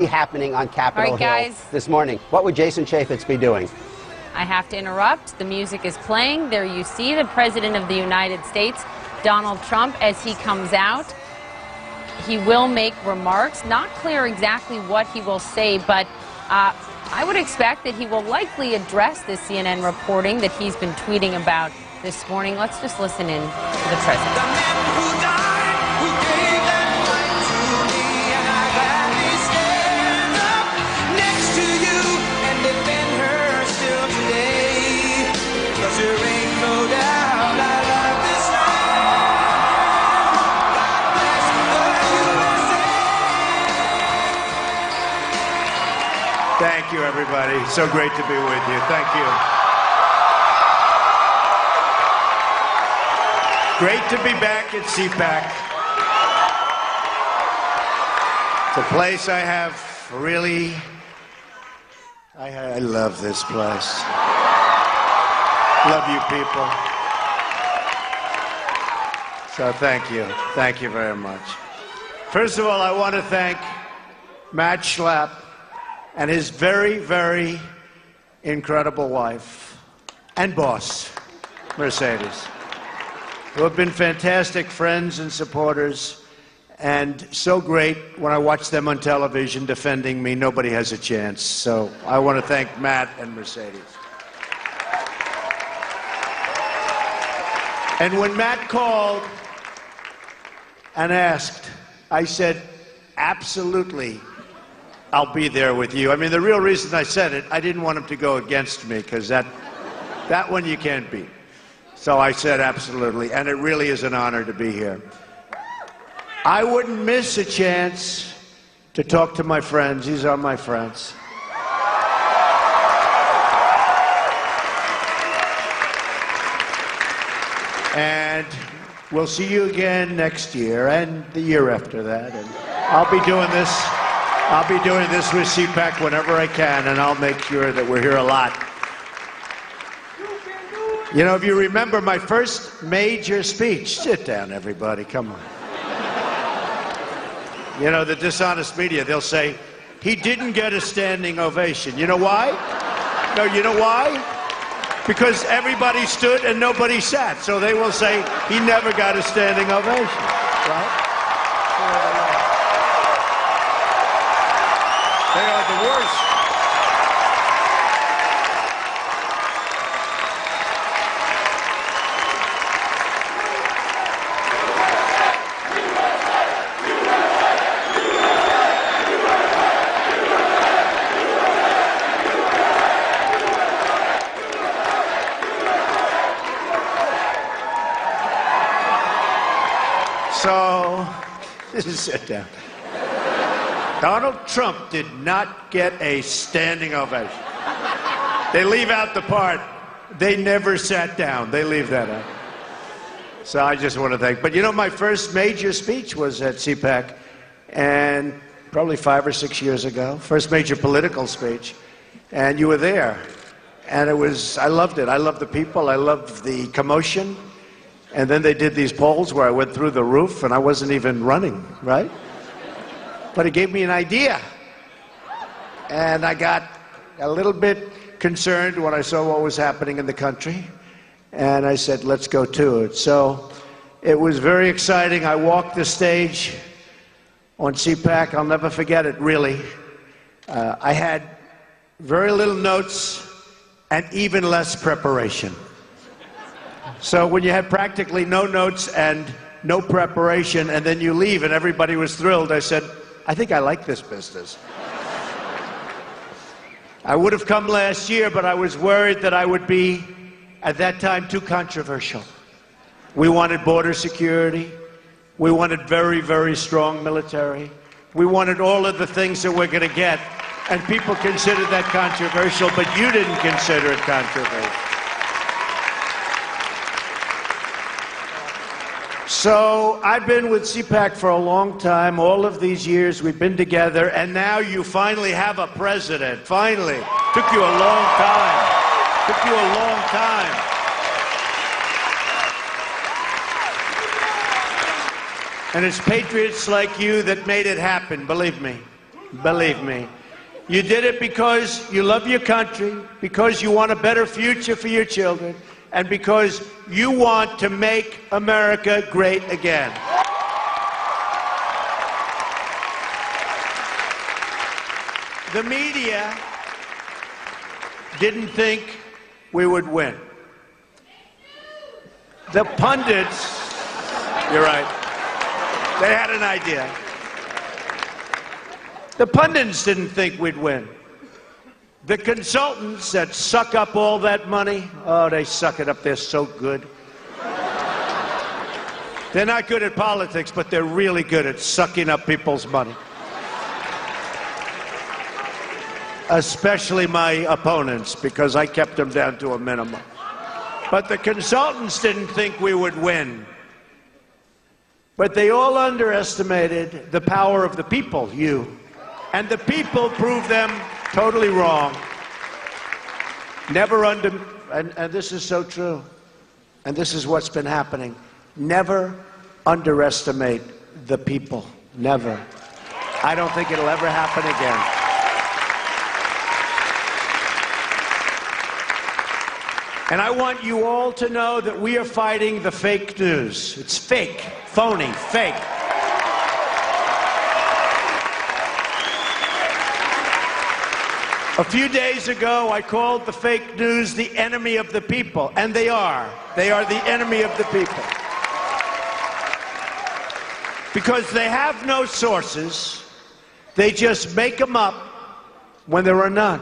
happening on Capitol Hill this morning. What would Jason Chaffetz be doing? I have to interrupt. The music is playing. There you see the President of the United States, Donald Trump, as he comes out. He will make remarks. Not clear exactly what he will say, but I would expect that he will likely address the CNN reporting that he's been tweeting about this morning. Let's just listen in to the President. Thank you, everybody. So great to be with you. Thank you. Great to be back at CPAC. It's a place I have really... I love this place. Love you people. So thank you. Thank you very much. First of all, I want to thank Matt Schlapp and his very, very incredible wife and boss, Mercedes, who have been fantastic friends and supporters, and so great when I watch them on television defending me. Nobody has a chance. So I want to thank Matt and Mercedes. And when Matt called and asked, I said, absolutely, I'll be there with you. I mean, the real reason I said it, I didn't want him to go against me, because that one you can't beat. So I said absolutely, and it really is an honor to be here. I wouldn't miss a chance to talk to my friends. These are my friends. And we'll see you again next year and the year after that. And I'll be doing this with CPAC whenever I can, and I'll make sure that we're here a lot. You know, if you remember my first major speech, sit down, everybody, come on. You know, the dishonest media, they'll say, he didn't get a standing ovation. You know why? No, you know why? Because everybody stood and nobody sat. So they will say, he never got a standing ovation, right? They are the worst. So, sit down. Donald Trump did not get a standing ovation. They leave out the part, they never sat down. They leave that out. So I just want to thank. But you know, my first major speech was at CPAC, and probably 5 or 6 years ago. First major political speech. And you were there. And I loved it. I loved the people. I loved the commotion. And then they did these polls where I went through the roof, and I wasn't even running, right? But it gave me an idea. And I got a little bit concerned when I saw what was happening in the country. And I said, let's go to it. So it was very exciting. I walked the stage on CPAC. I'll never forget it, really. I had very little notes and even less preparation. So when you had practically no notes and no preparation, and then you leave and everybody was thrilled, I said, I think I like this business. I would have come last year, but I was worried that I would be, at that time, too controversial. We wanted border security. We wanted very, very strong military. We wanted all of the things that we're going to get. And people considered that controversial, but you didn't consider it controversial. So I've been with CPAC for a long time. All of these years we've been together, and now you finally have a president. Finally. Took you a long time. Took you a long time. And it's patriots like you that made it happen, believe me. Believe me. You did it because you love your country, because you want a better future for your children, and because you want to make America great again. The media didn't think we would win. The pundits, you're right, they had an idea. The pundits didn't think we'd win. The consultants that suck up all that money, oh, they suck it up, they're so good. They're not good at politics, but they're really good at sucking up people's money. Especially my opponents, because I kept them down to a minimum. But the consultants didn't think we would win. But they all underestimated the power of the people, you. And the people proved them totally wrong. And this is so true. And this is what's been happening. Never underestimate the people. Never. I don't think it'll ever happen again. And I want you all to know that we are fighting the fake news. It's fake, phony, fake. A few days ago, I called the fake news the enemy of the people, and they are. They are the enemy of the people. Because they have no sources, they just make them up when there are none.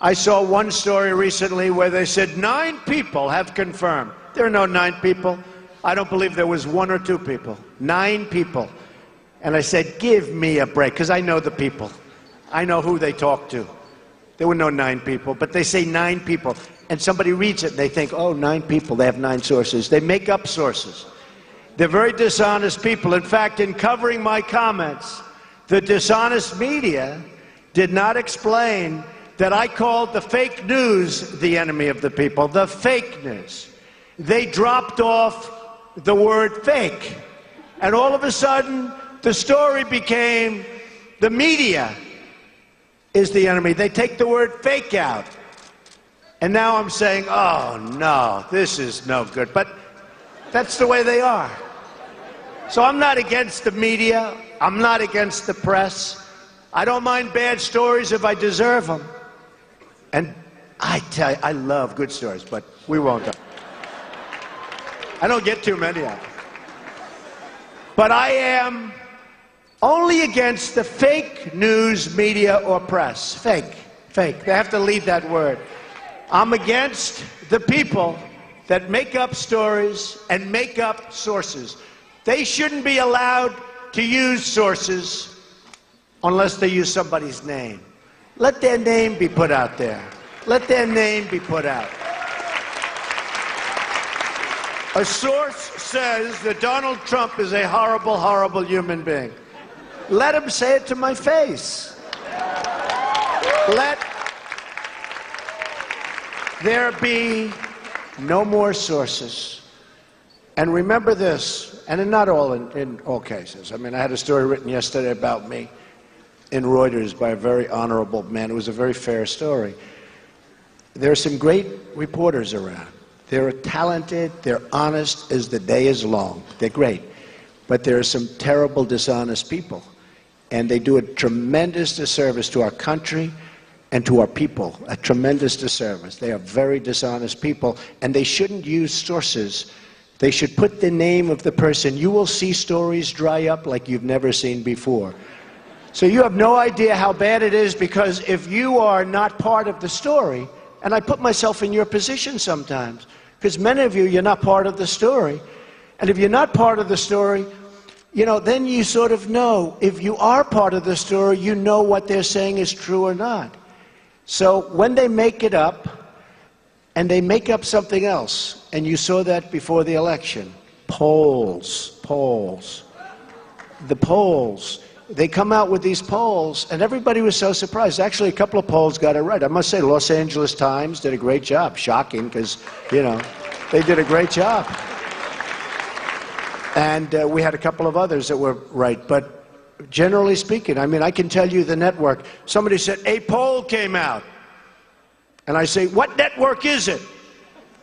I saw one story recently where they said 9 people have confirmed. There are no 9 people. I don't believe there was 1 or 2 people. 9 people. And I said, give me a break, because I know the people. I know who they talk to. There were no 9 people, but they say 9 people. And somebody reads it and they think, oh, 9 people, they have 9 sources. They make up sources. They're very dishonest people. In fact, in covering my comments, the dishonest media did not explain that I called the fake news the enemy of the people, the fake news. They dropped off the word fake. And all of a sudden, the story became the media is the enemy. They take the word fake out. And now I'm saying, oh, no, this is no good. But that's the way they are. So I'm not against the media. I'm not against the press. I don't mind bad stories if I deserve them. And I tell you, I love good stories, but we won't. I don't get too many of them. But I am only against the fake news media or press. Fake. Fake. They have to leave that word. I'm against the people that make up stories and make up sources. They shouldn't be allowed to use sources unless they use somebody's name. Let their name be put out there. Let their name be put out. A source says that Donald Trump is a horrible, horrible human being. Let him say it to my face. Let there be no more sources. And remember this, and not all in all cases. I mean, I had a story written yesterday about me in Reuters by a very honorable man. It was a very fair story. There are some great reporters around. They're talented, they're honest as the day is long. They're great. But there are some terrible, dishonest people. And they do a tremendous disservice to our country and to our people. A tremendous disservice. They are very dishonest people, and they shouldn't use sources. They should put the name of the person. You will see stories dry up like you've never seen before. So you have no idea how bad it is, because if you are not part of the story, and I put myself in your position sometimes, because many of you, you're not part of the story. And if you're not part of the story, you know, then you sort of know. If you are part of the story, you know what they're saying is true or not. So when they make it up, and they make up something else, and you saw that before the election, polls. The polls. They come out with these polls, and everybody was so surprised. Actually, a couple of polls got it right. I must say, Los Angeles Times did a great job. Shocking, because, you know, they did a great job. And we had a couple of others that were right. But Generally speaking, I mean, I can tell you the network. Somebody said, a poll came out. And I say, what network is it?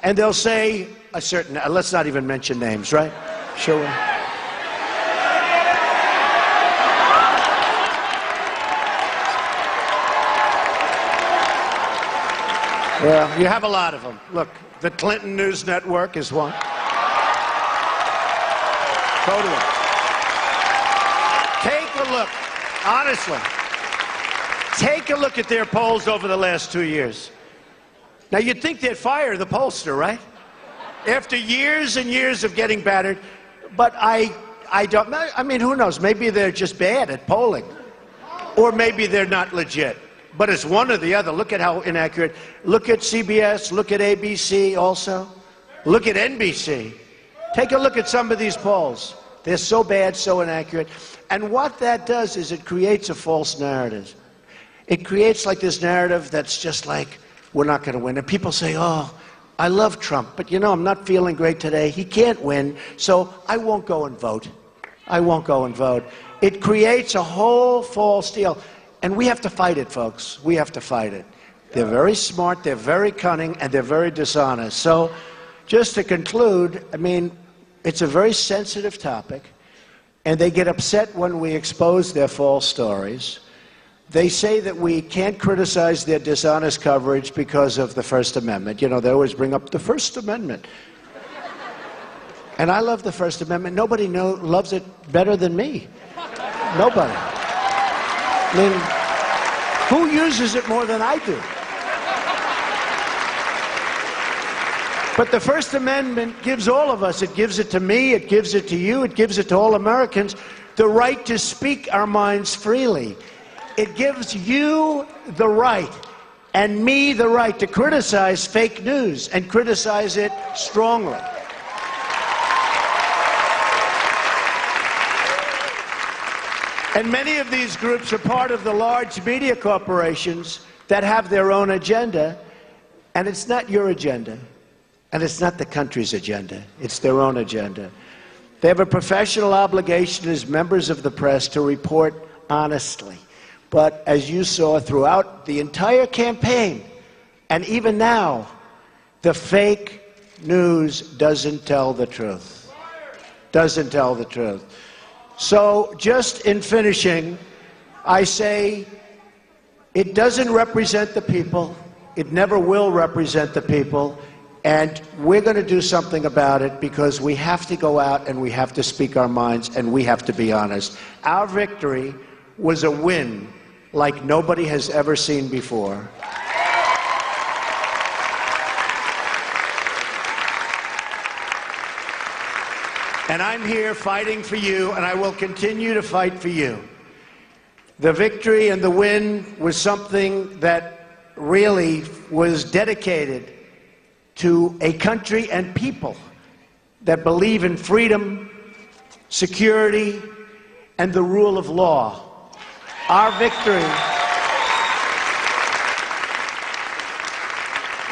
And they'll say a certain, let's not even mention names, right? Sure. Well, you have a lot of them. Look, the Clinton News Network is one. Totally. Take a look, honestly. Take a look at their polls over the last 2 years. Now, you'd think they'd fire the pollster, right? After years and years of getting battered. But I don't know. I mean, who knows? Maybe they're just bad at polling. Or maybe they're not legit. But it's one or the other. Look at how inaccurate. Look at CBS. Look at ABC also. Look at NBC. Take a look at some of these polls. They're so bad, so inaccurate. And what that does is it creates a false narrative. It creates like this narrative that's just like, we're not going to win. And people say, oh, I love Trump, but you know, I'm not feeling great today. He can't win, so I won't go and vote. I won't go and vote. It creates a whole false deal. And we have to fight it, folks. We have to fight it. They're very smart, they're very cunning, and they're very dishonest. So, just to conclude, I mean, it's a very sensitive topic, and they get upset when we expose their false stories. They say that we can't criticize their dishonest coverage because of the First Amendment. You know, they always bring up the First Amendment. And I love the First Amendment. Nobody loves it better than me. Nobody. I mean, who uses it more than I do? But the First Amendment gives all of us, it gives it to me, it gives it to you, it gives it to all Americans, the right to speak our minds freely. It gives you the right, and me the right, to criticize fake news and criticize it strongly. And many of these groups are part of the large media corporations that have their own agenda, and it's not your agenda. And it's not the country's agenda. It's their own agenda. They have a professional obligation as members of the press to report honestly. But as you saw throughout the entire campaign, and even now, the fake news doesn't tell the truth. Doesn't tell the truth. So just in finishing, I say it doesn't represent the people. It never will represent the people. And we're going to do something about it because we have to go out and we have to speak our minds and we have to be honest. Our victory was a win like nobody has ever seen before. And I'm here fighting for you, and I will continue to fight for you. The victory and the win was something that really was dedicated to a country and people that believe in freedom, security, and the rule of law. Our victory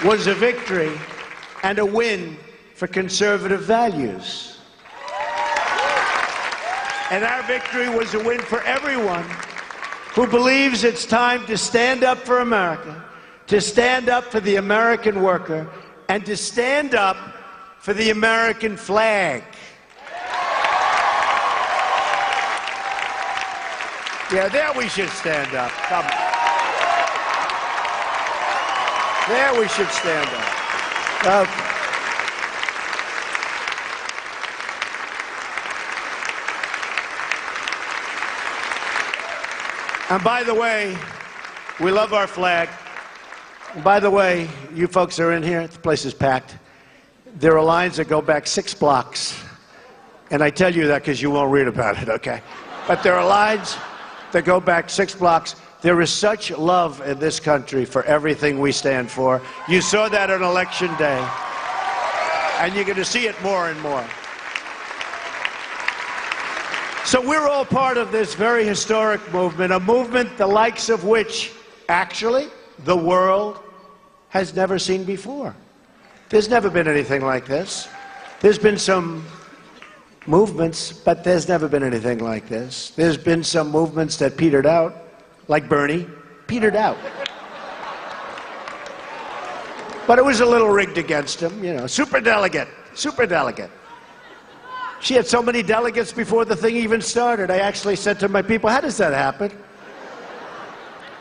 was a victory and a win for conservative values. And our victory was a win for everyone who believes it's time to stand up for America, to stand up for the American worker, and to stand up for the American flag. Yeah, there we should stand up. Come on. There we should stand up. Okay. And by the way, we love our flag. And by the way, you folks are in here, the place is packed. There are lines that go back 6 blocks. And I tell you that because you won't read about it, okay? But there are lines that go back 6 blocks. There is such love in this country for everything we stand for. You saw that on Election Day. And you're going to see it more and more. So we're all part of this very historic movement, a movement the likes of which, actually, the world has never seen before. There's never been anything like this. There's been some movements, but there's never been anything like this. There's been some movements that petered out, like Bernie, petered out. But it was a little rigged against him, you know. Superdelegate, superdelegate. She had so many delegates before the thing even started. I actually said to my people, how does that happen?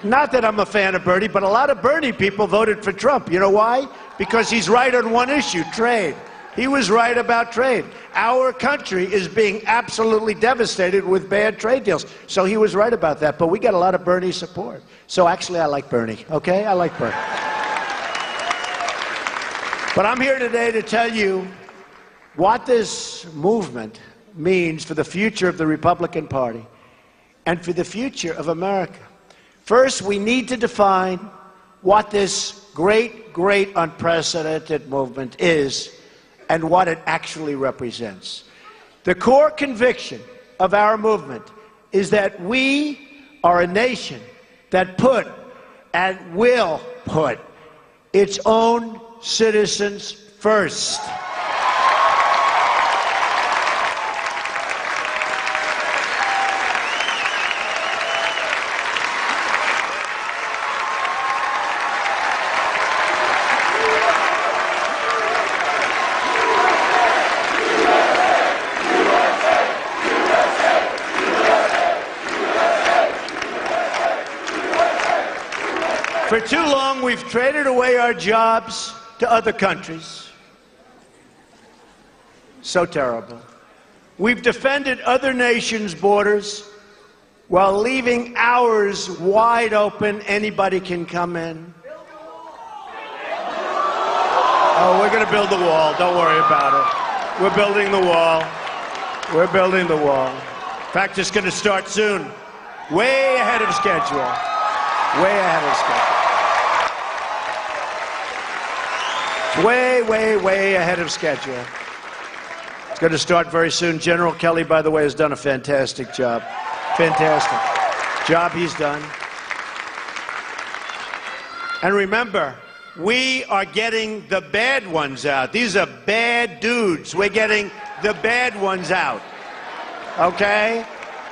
Not that I'm a fan of Bernie, but a lot of Bernie people voted for Trump. You know why? Because he's right on one issue, trade. He was right about trade. Our country is being absolutely devastated with bad trade deals. So he was right about that. But we got a lot of Bernie support. So actually, I like Bernie, okay? I like Bernie. But I'm here today to tell you what this movement means for the future of the Republican Party and for the future of America. First, we need to define what this great, great unprecedented movement is and what it actually represents. The core conviction of our movement is that we are a nation that put and will put its own citizens first. For too long, we've traded away our jobs to other countries. So terrible. We've defended other nations' borders while leaving ours wide open. Anybody can come in. Oh, we're going to build the wall. Don't worry about it. We're building the wall. We're building the wall. In fact, it's going to start soon. Way ahead of schedule. Way ahead of schedule. Way, way, way ahead of schedule. It's going to start very soon. General Kelly, by the way, has done a fantastic job. Fantastic job he's done. And remember, we are getting the bad ones out. These are bad dudes. We're getting the bad ones out. Okay?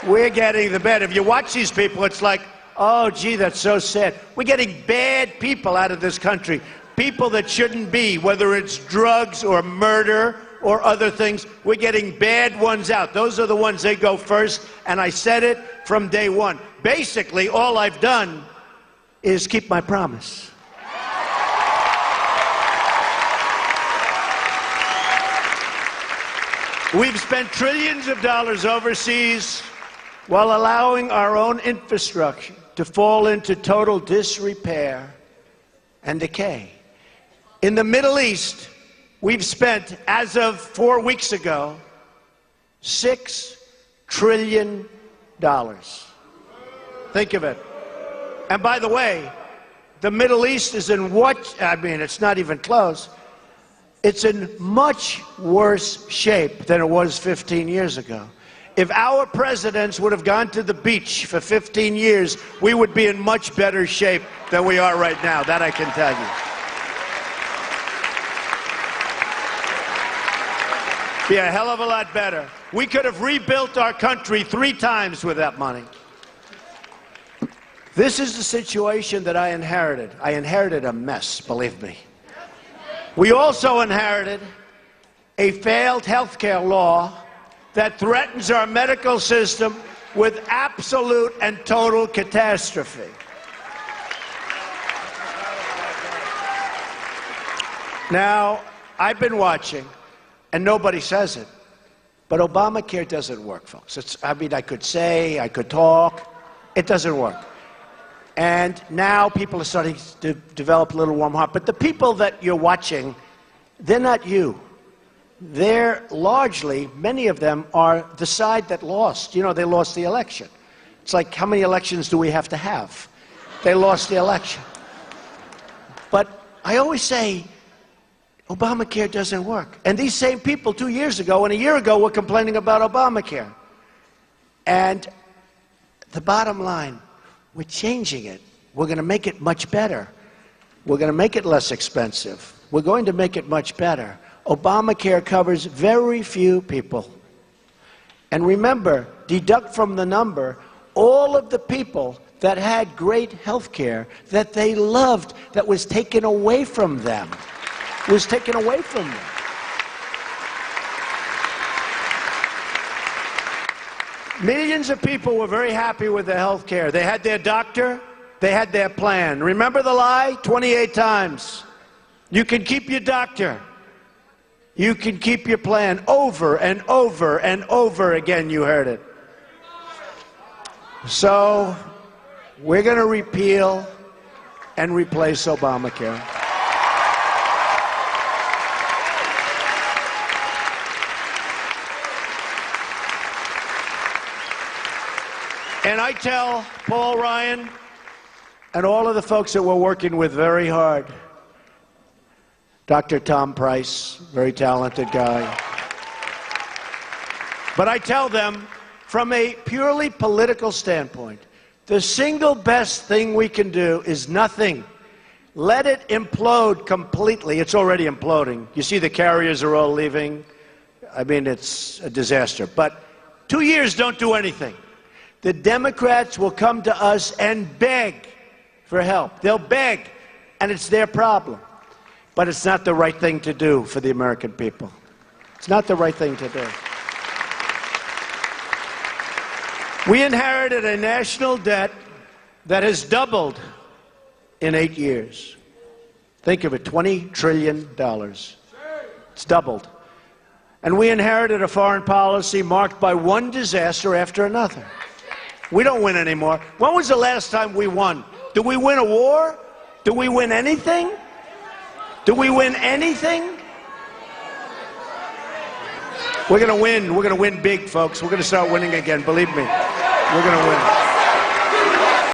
We're getting the bad. If you watch these people, it's like, oh, gee, that's so sad. We're getting bad people out of this country. People that shouldn't be, whether it's drugs or murder or other things. We're getting bad ones out. Those are the ones they go first, and I said it from day one. Basically, all I've done is keep my promise. We've spent trillions of dollars overseas while allowing our own infrastructure to fall into total disrepair and decay. In the Middle East, we've spent, as of 4 weeks ago, $6 trillion. Think of it. And by the way, the Middle East is in what, I mean, it's not even close. It's in much worse shape than it was 15 years ago. If our presidents would have gone to the beach for 15 years, we would be in much better shape than we are right now. That I can tell you. Be a hell of a lot better. We could have rebuilt our country 3 times with that money. This is the situation that I inherited. I inherited a mess, believe me. We also inherited a failed healthcare law that threatens our medical system with absolute and total catastrophe. Now, I've been watching, and nobody says it, but Obamacare doesn't work, folks. I mean, I could say, I could talk, it doesn't work. And now people are starting to develop a little warm heart. But the people that you're watching, they're not you. They're largely, many of them are the side that lost. You know, they lost the election. It's like, how many elections do we have to have? They lost the election. But I always say, Obamacare doesn't work. And these same people 2 years ago and a year ago were complaining about Obamacare. And the bottom line, we're changing it. We're going to make it much better. We're going to make it less expensive. We're going to make it much better. Obamacare covers very few people. And remember, deduct from the number all of the people that had great health care that they loved that was taken away from them. Was taken away from them. Millions of people were very happy with their health care. They had their doctor, they had their plan. Remember the lie? 28 times. You can keep your doctor. You can keep your plan. Over and over and over again, you heard it. So, we're going to repeal and replace Obamacare. And I tell Paul Ryan and all of the folks that we're working with very hard, Dr. Tom Price, very talented guy. But I tell them, from a purely political standpoint, the single best thing we can do is nothing. Let it implode completely. It's already imploding. You see the carriers are all leaving. I mean, it's a disaster. But 2 years don't do anything. The Democrats will come to us and beg for help. They'll beg, and it's their problem. But it's not the right thing to do for the American people. It's not the right thing to do. We inherited a national debt that has doubled in 8 years. Think of it, $20 trillion. It's doubled. And we inherited a foreign policy marked by one disaster after another. We don't win anymore. When was the last time we won? Did we win a war? Did we win anything? Did we win anything? We're going to win. We're going to win big, folks. We're going to start winning again. Believe me. We're going to win.